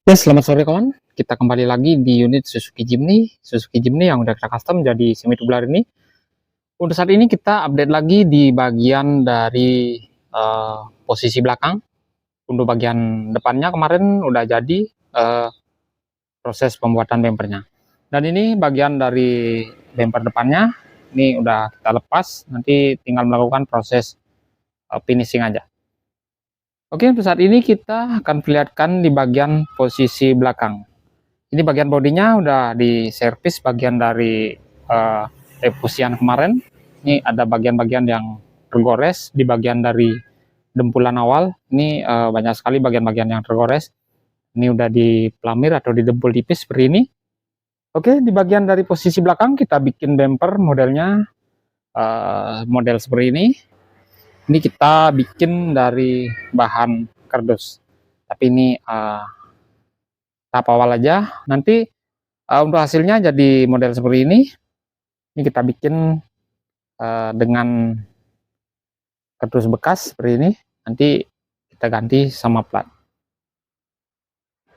Ya, selamat sore kawan. Kita kembali lagi di unit Suzuki Jimny. Suzuki Jimny yang udah kita custom jadi semi tubular ini. Untuk saat ini kita update lagi di bagian dari posisi belakang. Untuk bagian depannya kemarin udah jadi proses pembuatan bempernya. Dan ini bagian dari bemper depannya. Ini udah kita lepas. Nanti tinggal melakukan proses finishing aja. Oke, untuk saat ini kita akan perlihatkan di bagian posisi belakang. Ini bagian bodinya udah diservis bagian dari efusian kemarin. Ini ada bagian-bagian yang tergores di bagian dari dempulan awal. Ini banyak sekali bagian-bagian yang tergores. Ini udah dipelamir atau didempul tipis seperti ini. Oke, di bagian dari posisi belakang kita bikin bumper modelnya model seperti ini. Ini kita bikin dari bahan kardus. Tapi ini tahap awal aja. Nanti untuk hasilnya jadi model seperti ini. Ini kita bikin dengan kardus bekas seperti ini. Nanti kita ganti sama plat.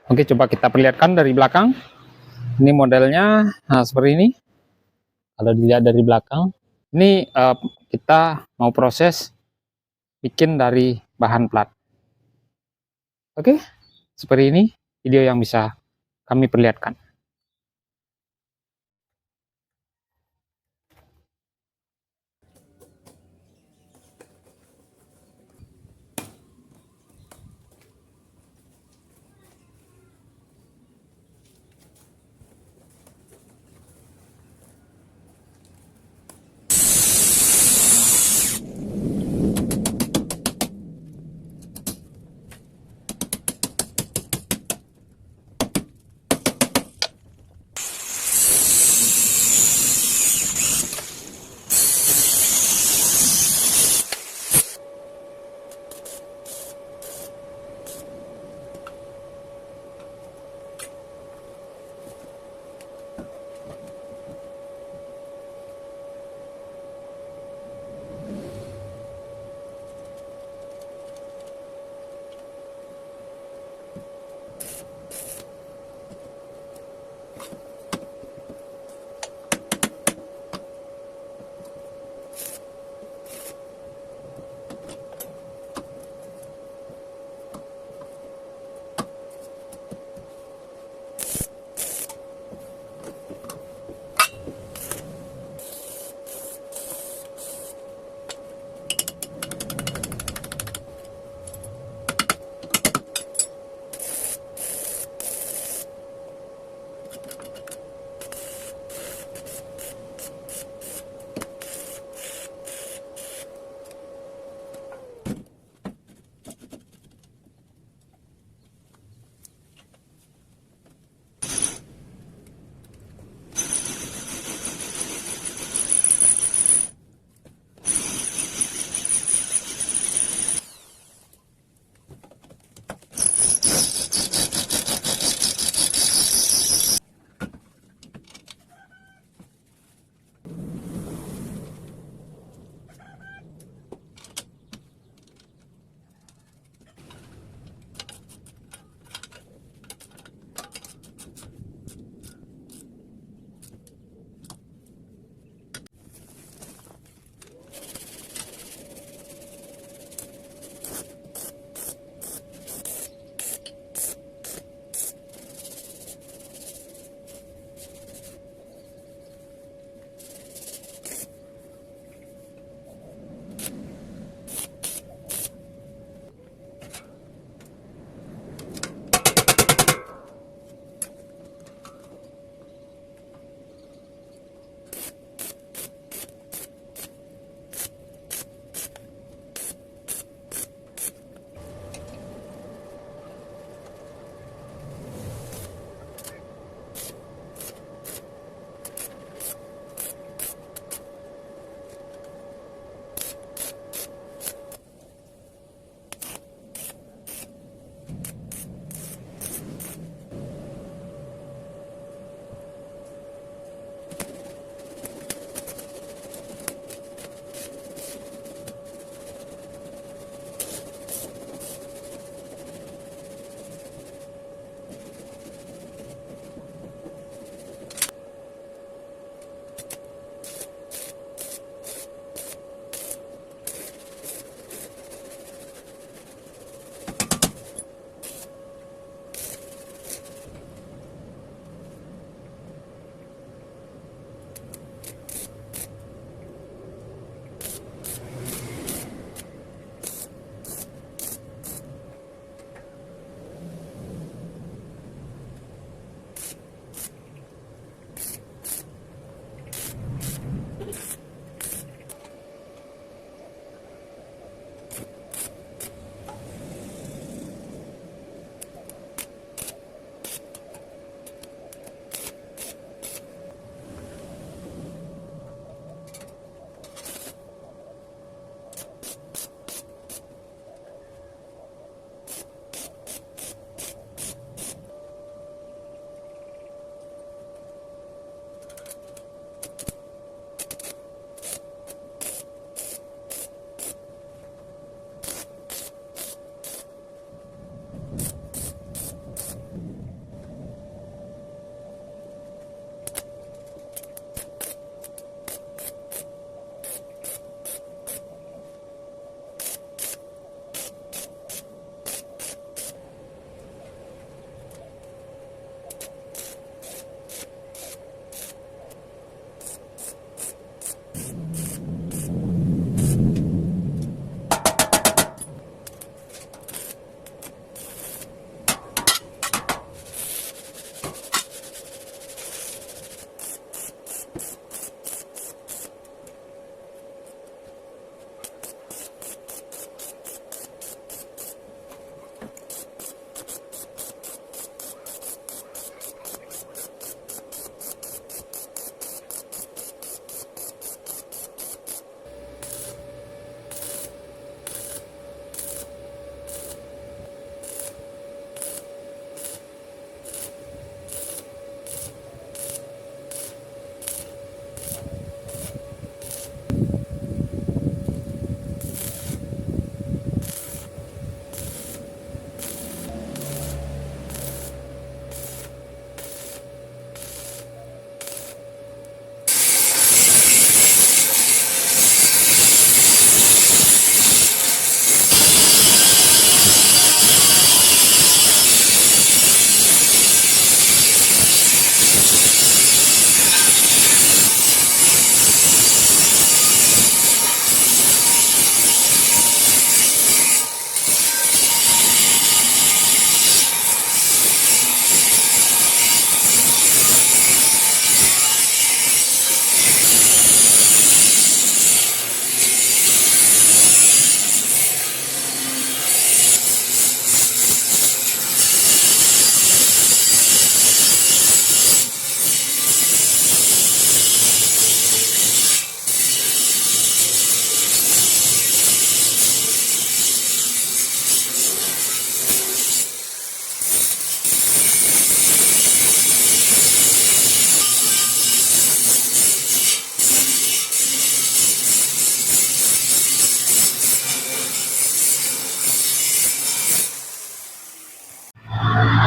Oke, coba kita perlihatkan dari belakang. Ini modelnya seperti ini. Kalau dilihat dari belakang, ini kita mau proses bikin dari bahan plat. Oke, seperti ini video yang bisa kami perlihatkan.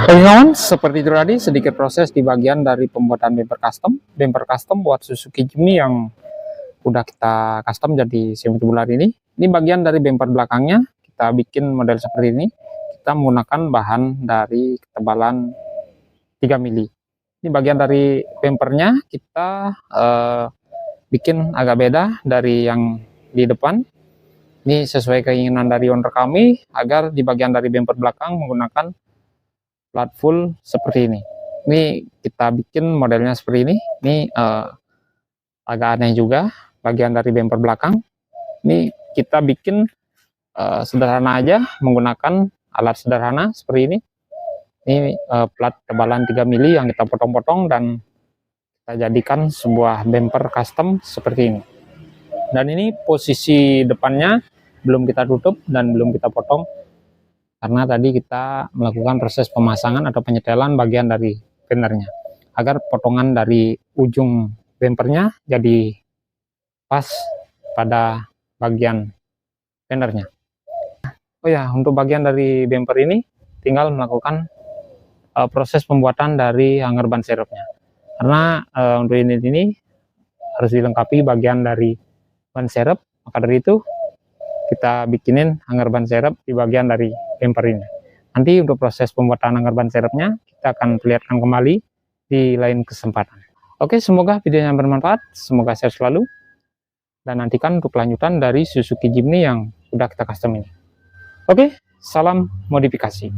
Oke kawan, seperti itu tadi sedikit proses di bagian dari pembuatan bumper custom buat Suzuki Jimny yang udah kita custom jadi semi tubular ini. Ini bagian dari bumper belakangnya, kita bikin model seperti ini. Kita menggunakan bahan dari ketebalan 3 mili. Ini bagian dari bumpernya kita bikin agak beda dari yang di depan. Ini sesuai keinginan dari owner kami agar di bagian dari bumper belakang menggunakan plat full seperti ini. Ini kita bikin modelnya seperti ini. Ini agak aneh juga bagian dari bumper belakang. Ini kita bikin sederhana aja menggunakan alat sederhana seperti ini. Ini plat tebalan 3 mili yang kita potong-potong dan kita jadikan sebuah bumper custom seperti ini. Dan ini posisi depannya belum kita tutup dan belum kita potong, karena tadi kita melakukan proses pemasangan atau penyetelan bagian dari fendernya agar potongan dari ujung bumpernya jadi pas pada bagian fendernya. Oh ya, untuk bagian dari bumper ini tinggal melakukan proses pembuatan dari hanger ban serepnya, karena untuk unit ini harus dilengkapi bagian dari ban serep. Maka dari itu kita bikinin hanger ban serep di bagian dari bumper ini. Nanti untuk proses pembuatan hanger ban serepnya kita akan perlihatkan kembali di lain kesempatan. Oke, semoga videonya bermanfaat, semoga sehat selalu, dan nantikan untuk kelanjutan dari Suzuki Jimny yang sudah kita custom ini. Oke, salam modifikasi.